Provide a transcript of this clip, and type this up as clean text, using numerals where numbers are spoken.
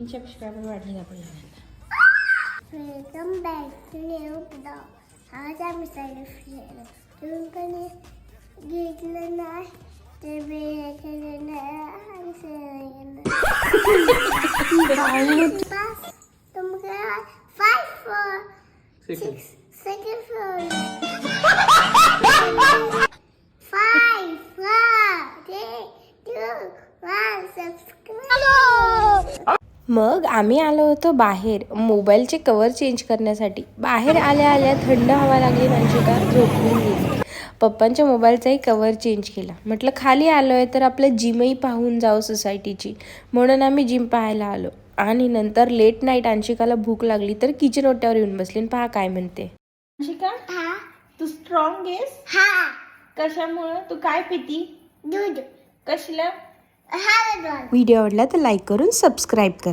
Subscriber वाढली ना पहिल्यांदा. Welcome back to new blog. आज आम्ही साईड फिरायला तुम्ही पण घेतलं नाही तर वेळ तुमका 5 4 6 सेकंड फ्लोर 5 4 3 2 1 सबस्क्राइब. मग आम्ही आलो होतो बाहेर मोबाईलचे कवर चेंज करण्यासाठी. बाहेर आल्या आल्या थंड हवा लागली म्हणजे का झोपून गेली. पप्पांच्या मोबाईलचाही कवर चेंज केला. म्हटलं खाली आलो आहे तर आपलं जिमही पाहून जाऊ सोसायटीची, म्हणून आम्ही जिम पाहायला आलो. आणि नंतर लेट नाईट अंशिकाला भूक लागली तर किचन ओट्यावर येऊन बसली. पहा काय म्हणते. अंशिका, तू स्ट्रॉंग आहेस? हा. कशामुळे? तू काय पिती? दूध. कसलं? हा. व्हिडिओ आवडला तर लाईक करून सबस्क्राईब करा.